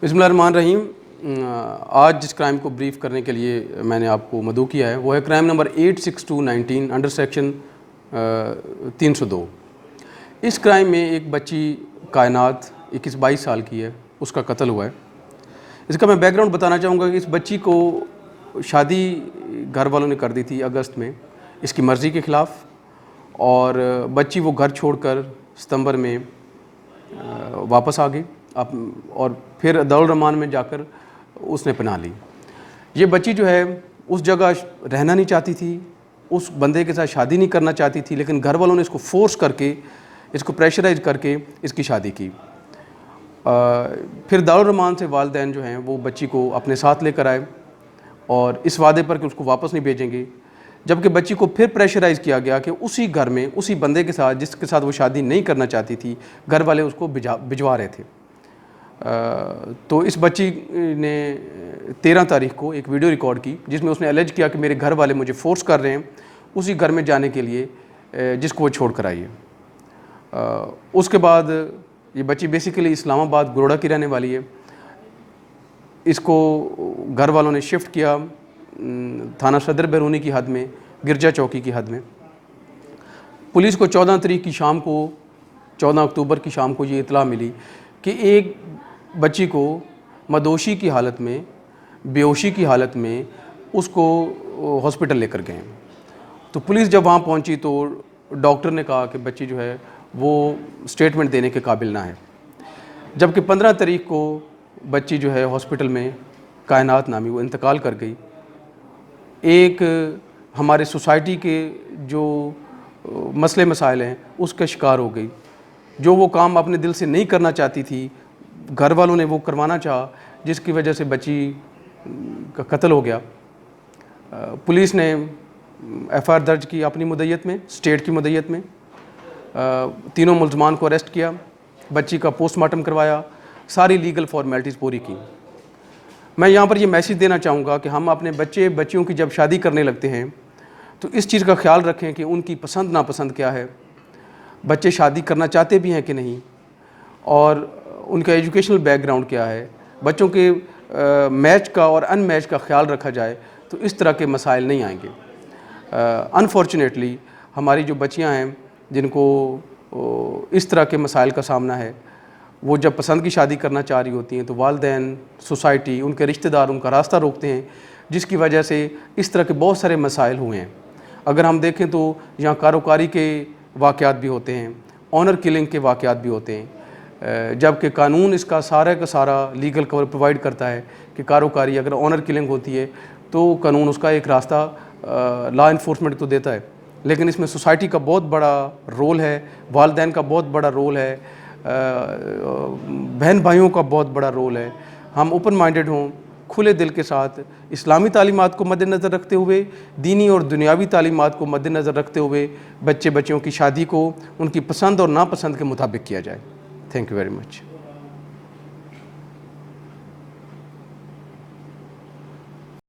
بسم اللہ الرحمن الرحیم۔ آج جس کرائم کو بریف کرنے کے لیے میں نے آپ کو مدعو کیا ہے وہ ہے کرائم نمبر 86219 انڈر سیکشن 302۔ اس کرائم میں ایک بچی کائنات 21-22 سال کی ہے، اس کا قتل ہوا ہے۔ اس کا میں بیک گراؤنڈ بتانا چاہوں گا کہ اس بچی کو شادی گھر والوں نے کر دی تھی اگست میں اس کی مرضی کے خلاف، اور بچی وہ گھر چھوڑ کر ستمبر میں واپس آ گئی اور پھر دارالرحمان میں جا کر اس نے پناہ لی۔ یہ بچی جو ہے اس جگہ رہنا نہیں چاہتی تھی، اس بندے کے ساتھ شادی نہیں کرنا چاہتی تھی، لیکن گھر والوں نے اس کو فورس کر کے، اس کو پریشرائز کر کے اس کی شادی کی۔ پھر دارالرحمان سے والدین جو ہیں وہ بچی کو اپنے ساتھ لے کر آئے اور اس وعدے پر کہ اس کو واپس نہیں بھیجیں گے، جبکہ بچی کو پھر پریشرائز کیا گیا کہ اسی گھر میں اسی بندے کے ساتھ جس کے ساتھ وہ شادی نہیں کرنا چاہتی تھی گھر والے اس کو بھجوا رہے تھے۔ تو اس بچی نے 13 تاریخ کو ایک ویڈیو ریکارڈ کی جس میں اس نے الج کیا کہ میرے گھر والے مجھے فورس کر رہے ہیں اسی گھر میں جانے کے لیے جس کو وہ چھوڑ کر آئی ہے۔ اس کے بعد یہ بچی بیسیکلی اسلام آباد گروڑا کی رہنے والی ہے۔ اس کو گھر والوں نے شفٹ کیا تھانہ صدر بیرونی کی حد میں، گرجا چوکی کی حد میں۔ پولیس کو 14 تاریخ کی شام کو، 14 اکتوبر کی شام کو یہ اطلاع ملی کہ ایک بچی کو مدوشی کی حالت میں، بے ہوشی کی حالت میں اس کو ہاسپٹل لے کر گئے۔ تو پولیس جب وہاں پہنچی تو ڈاکٹر نے کہا کہ بچی جو ہے وہ سٹیٹمنٹ دینے کے قابل نہ ہے، جبکہ 15 تاریخ کو بچی جو ہے ہاسپٹل میں کائنات نامی وہ انتقال کر گئی۔ ایک ہمارے سوسائٹی کے جو مسئلے مسائل ہیں اس کا شکار ہو گئی، جو وہ کام اپنے دل سے نہیں کرنا چاہتی تھی گھر والوں نے وہ کروانا چاہا، جس کی وجہ سے بچی کا قتل ہو گیا۔ پولیس نے ایف آئی آر درج کی اپنی مدعیت میں، اسٹیٹ کی مدعیت میں، تینوں ملزمان کو اریسٹ کیا، بچی کا پوسٹ مارٹم کروایا، ساری لیگل فارمیلٹیز پوری کی۔ میں یہاں پر یہ میسیج دینا چاہوں گا کہ ہم اپنے بچیوں کی جب شادی کرنے لگتے ہیں تو اس چیز کا خیال رکھیں کہ ان کی پسند ناپسند کیا ہے، بچے شادی کرنا چاہتے بھی ہیں کہ نہیں، اور ان کا ایجوکیشنل بیک گراؤنڈ کیا ہے، بچوں کے میچ کا اور ان میچ کا خیال رکھا جائے تو اس طرح کے مسائل نہیں آئیں گے۔ انفارچونیٹلی ہماری جو بچیاں ہیں جن کو اس طرح کے مسائل کا سامنا ہے، وہ جب پسند کی شادی کرنا چاہ رہی ہوتی ہیں تو والدین، سوسائٹی، ان کے رشتہ دار ان کا راستہ روکتے ہیں، جس کی وجہ سے اس طرح کے بہت سارے مسائل ہوئے ہیں۔ اگر ہم دیکھیں تو یہاں کاروکاری کے واقعات بھی ہوتے ہیں، آنر کلنگ کے واقعات بھی ہوتے ہیں، جبکہ قانون اس کا سارا لیگل کور پرووائڈ کرتا ہے کہ کاروکاری اگر آنر کلنگ ہوتی ہے تو قانون اس کا ایک راستہ لا انفورسمنٹ تو دیتا ہے، لیکن اس میں سوسائٹی کا بہت بڑا رول ہے، والدین کا بہت بڑا رول ہے، بہن بھائیوں کا بہت بڑا رول ہے۔ ہم اوپن مائنڈڈ ہوں، کھلے دل کے ساتھ اسلامی تعلیمات کو مد نظر رکھتے ہوئے، دینی اور دنیاوی تعلیمات کو مد نظر رکھتے ہوئے بچیوں کی شادی کو ان کی پسند اور ناپسند کے مطابق کیا جائے۔ Thank you very much.